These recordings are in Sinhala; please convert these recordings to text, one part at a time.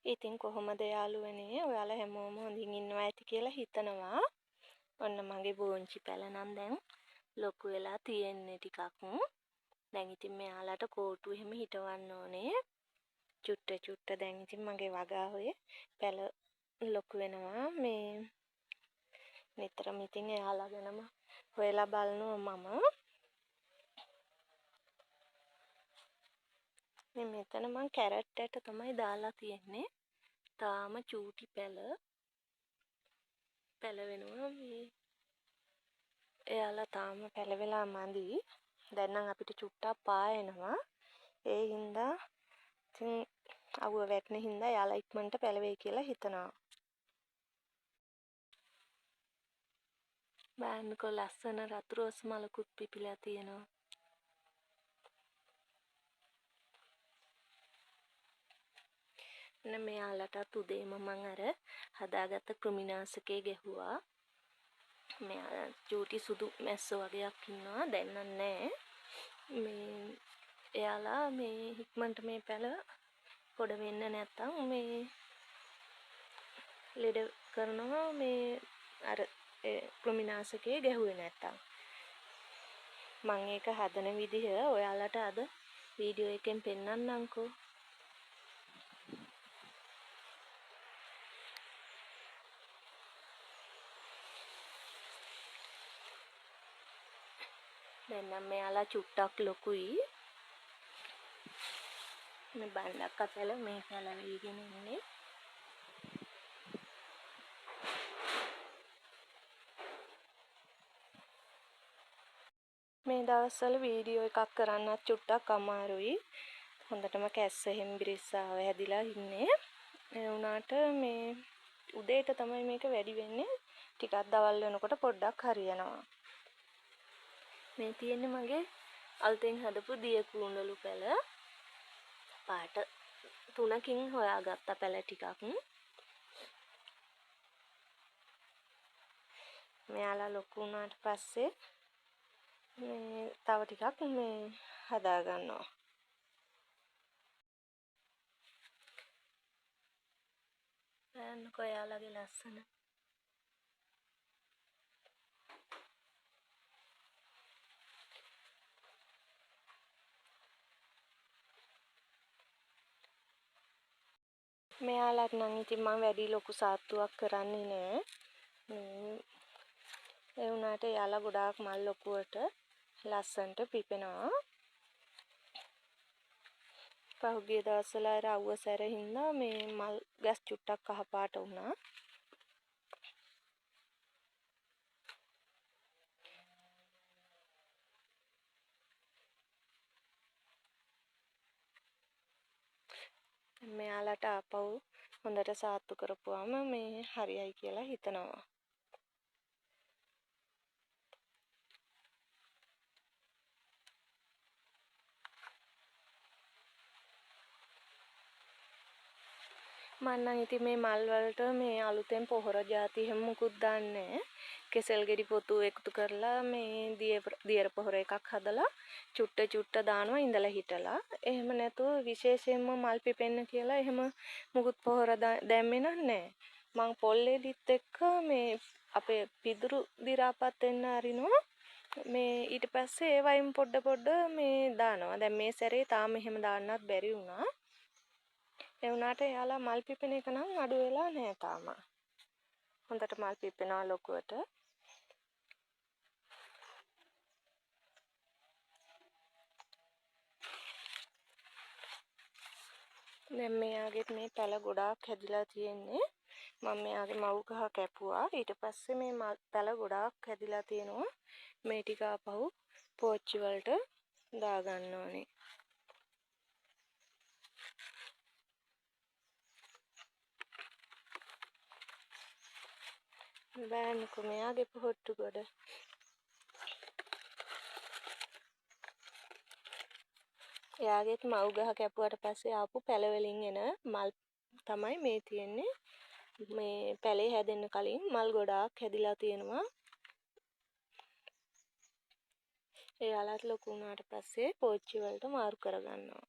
ඉතින් කොහොමද යාළුවනේ ඔයාලා හැමෝම හොඳින් ඉන්නවා ඇති කියලා හිතනවා. ඔන්න මගේ බෝංචි පැල නම් දැන් ලොකු වෙලා තියෙන්නේ ටිකක්. දැන් ඉතින් මෙයාලට කෝටු එහෙම හිටවන්න ඕනේ. චුට්ට දැන් ඉතින් මගේ වගාවේ පැල ලොකු වෙනවා. මේ නිතරම ඉතින් එයාලා ගැනම හොයලා බලනවා මම. මේ මෙතන මං කැරට් ඇට තමයි දාලා තියෙන්නේ. තාම චූටි පැල වෙනවා. මේ එයාලා තාම පැල වෙලා මදි. දැන් නම් අපිට චුට්ටක් පායනවා. ඒ හින්දා ඉතින් අවුව වැටෙන හින්දා එයාලා ඉක්මනට පැල වෙයි කියලා හිතනවා. බලන්නකෝ ලස්සන රතු රෝස් මලකුත් පිපිලා තියෙනවා. මෙයාලටත් උදේම මං අර හදාගත්ත කෘමිනාශකේ ගැහුවා. මෙයා චූටි සුදු මැස්සෝ වගේක් ඉන්නවා. දැන් නම් නෑ. මේ එයාලා මේ ඉක්මනට මේ පැල පොඩ වෙන්න නැත්තම් මේ ලෙඩ කරනවා. මේ අර කෘමිනාශකේ ගැහුවේ නැත්තම්. මං ඒක හදන විදිහ ඔයාලට අද වීඩියෝ එකෙන් පෙන්නන්නම්කෝ. දැන් නම් මෙයාලා චුට්ටක් ලොකුයි. මේ බණ්ඩක්ක පැල මේ පැල වීගෙන ඉන්නේ. මේ දවස්වල වීඩියෝ එකක් කරන්නත් චුට්ටක් අමාරුයි. හොඳටම කැස්ස හෙම්බිරිස්සාව හැදිලා ඉන්නේ. ඒ වුණාට මේ උදේට තමයි මේක වැඩි වෙන්නේ. ටිකක් දවල් වෙනකොට පොඩ්ඩක් හරියනවා. මේ තියෙන්නේ මගේ අලුතෙන් හදපු දිය කුණ්ඩලු පැල. පාට 3කින් හොයාගත්ත පැල ටිකක්. මෙයාලා ලොකු වුණාට පස්සේ මේ තව ටිකක් මේ හදා ගන්නවා. බලන්නකෝ එයාලගේ ලස්සන. මෙයාලට නම් ඉතින් මම වැඩි ලොකු සාත්තුවක් කරන්නේ නෑ. ඒ වුණාට එයාලා ගොඩාක් මල් ලොකුවට ලස්සනට පිපෙනවා. පහුගිය දවස්වල අර අවුව සැර හින්දා මේ මල් ගස් චුට්ටක් කහපාට වුණා. මෙයාලට ආපහු හොඳට සාත්තු කරපුවාම මේ හරියයි කියලා හිතනවා. මම නම් ඉතින් මේ මල් වලට මේ අලුතෙන් පොහොර ಜಾති හැම මුකුත් දාන්නේ. කෙසෙල් ගෙඩි පොතු එකතු කරලා මේ දියර පොහොර එකක් හදලා චුට්ට දානවා ඉඳලා හිටලා. එහෙම නැතුව විශේෂයෙන්ම මල් පිපෙන්න කියලා එහෙම මුකුත් පොහොර දැම්මේ නැහැ. මං පොල් එලිත් එක්ක මේ අපේ පිදුරු දි รา පත් වෙන්න අරිනවා. මේ ඊට පස්සේ ඒ වයින් පොඩ මේ දානවා. දැන් මේ සැරේ තාම එහෙම දාන්නත් බැරි වුණා. ඒ වුණාට එයාලා මල් පිපෙන එක නම් අඩු වෙලා නැහැ තාම. හොඳට මල් පිපෙනවා ලොකුවට. දැන් මෙයාගෙත් මේ පැල ගොඩාක් හැදිලා තියෙන්නේ. මම මෙයාගේ මව් ගහ කැපුවා. ඊට පස්සේ මේ පැල ගොඩාක් හැදිලා තියෙනවා. මේ ටික ආපහු පෝච්චි වලට දා ගන්න ඕනේ. බලන්නකෝ මෙයාගේ පොහොට්ටු ගොඩ. එයාගෙත් මව් ගහ කැපුවට පස්සේ ආපු පැල වලින් එන මල් තමයි මේ තියෙන්නේ. මේ පැලේ හැදෙන්න කලින් මල් ගොඩාක් හැදිලා තියෙනවා. එයාලත් ලොකු වුණාට පස්සේ පෝච්චි වලට මාරු කරගන්නවා.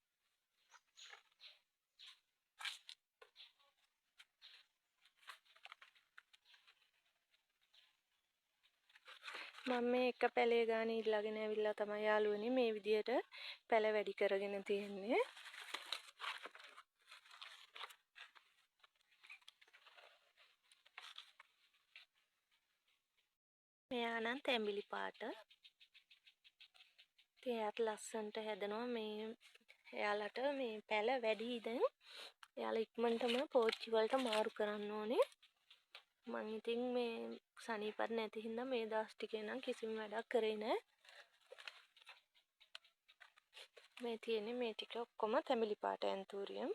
මම මේ එක පැලේ ගානේ ඉල්ලගෙන ඇවිල්ලා තමයි යාළුවනේ මේ විදියට පැල වැඩි කරගෙන තියෙන්නේ. මෙයා නම් තැඹිලි පාට. එයාට ලස්සනට හැදෙනවා මේ එයාලට මේ පැල වැඩි දැන්. එයාලා ඉක්මනටම පෝච්චි වලට මාරු කරන්න ඕනේ. මං ඉතින් මේ සනීපත් නැති හින්දා මේ දවස් ටිකේ නම් කිසිම වැඩක් කරේ නෑ. මේ තියෙන්නේ මේ ටික ඔක්කොම තැඹිලි පාට ඇන්තූරියම්.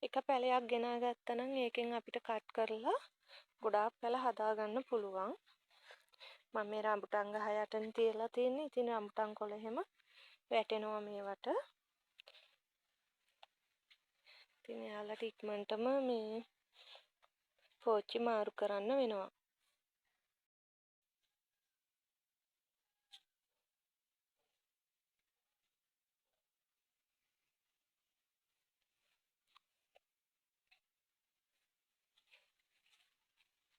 එක පැලයක් ගෙනාගත්තා නම් ඒකෙන් අපිට කට් කරලා ගොඩාක් පැල හදාගන්න පුළුවන්. මම මේ රම්බුටන් ගහ යටනේ තියලා තියෙන්නේ. ඉතින් රම්බුටන් කොළ එහෙම වැටෙනවා මේවට. ඉතින් එයාලට ඉක්මනටම මේ පෝච්චි මාරු කරන්න වෙනවා.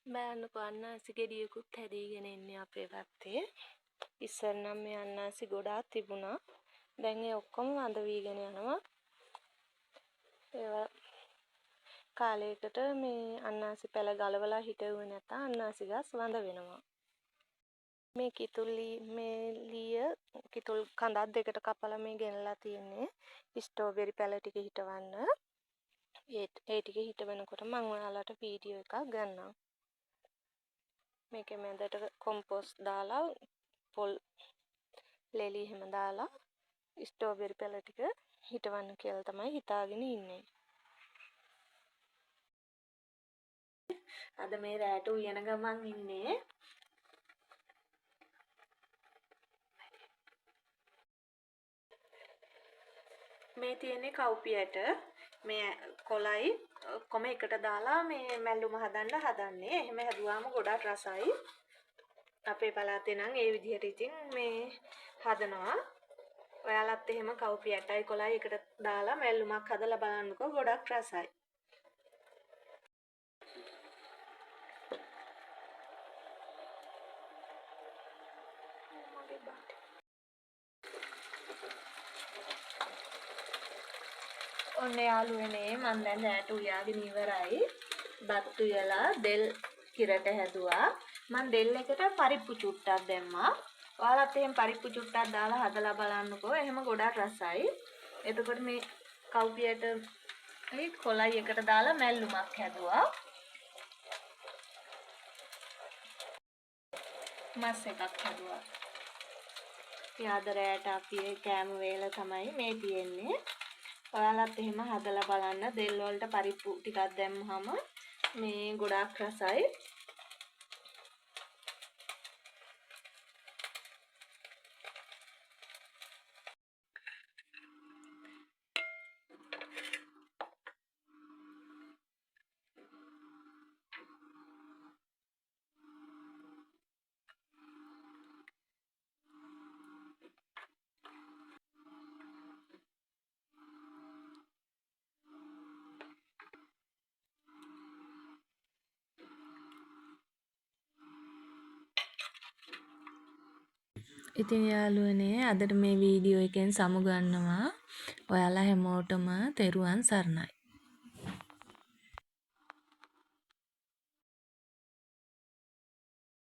බෑන්නකෝ අන්නාසි ගෙඩියකුත් හැදීගෙන ඉන්නේ අපේ පැත්තේ. ඉස්සර නම් මේ අන්නාසි ගොඩාක් තිබුණා. දැන් ඒ ඔක්කොම වඳ වීගෙන යනවා. ඒවා කාලයකට මේ අන්නාසි පැල ගලවලා හිටවුවේ නැත්නම් අන්නාසි ගස් වඳ වෙනවා. මේ කිතුල් කඳක් දෙකට කපලා මේ ගෙනලා තියෙන්නේ ස්ට්‍රෝබෙරි පැල ටික හිටවන්න. ඒ ටික හිටවනකොට මම ඔයාලට වීඩියෝ එකක් ගන්නම්. මේකේ මැදට කොම්පෝස්ට් දාලා පොල් ලෙලි එහෙම දාලා ස්ට්‍රෝබෙරි පැල ටික හිටවන්න කියලා තමයි හිතාගෙන ඉන්නේ. අද මේ රැට උයන ගමන් ඉන්නේ. මේ තියෙන්නේ කව්පියට මේ කොළයි ඔක්කොම එකට දාලා මේ මැල්ලුම හදන්නේ. එහෙම හැදුවාම ගොඩක් රසයි. අපේ පළාතේ නම් ඒ විදිහට ඉතින් මේ හදනවා. ඔයාලත් එහෙම කව්පියටයි කොළයි එකට දාලා මැල්ලුමක් හදලා බලන්නකෝ ගොඩක් රසයි. ඔන්න යාළුවනේ මම දැන් රැට උයාගෙන ඉවරයි. බත් උයලා දෙල් කිරට හැදුවා. මම දෙල් එකට පරිප්පු චුට්ටක් දැම්මා. ඔයාලත් එහෙම පරිප්පු චුට්ටක් දාලා හදලා බලන්නකෝ. එහෙම ගොඩක් රසයි. එතකොට මේ කව්පියට කොළයි එකට දාලා මැල්ලුමක් හැදුවා. මස් එකක් හැදුවා. යාද රැට අපි කෑම වේල තමයි මේ තියෙන්නේ. ඔයාලත් එහෙම හදලා බලන්න. දෙල් වලට පරිප්පු ටිකක් දැම්මහම මේ ගොඩාක් රසයි. ඉතින් යාළුවනේ අදට මේ වීඩියෝ එකෙන් සමුගන්නවා. ඔයාලා හැමෝටම තෙරුවන් සරණයි.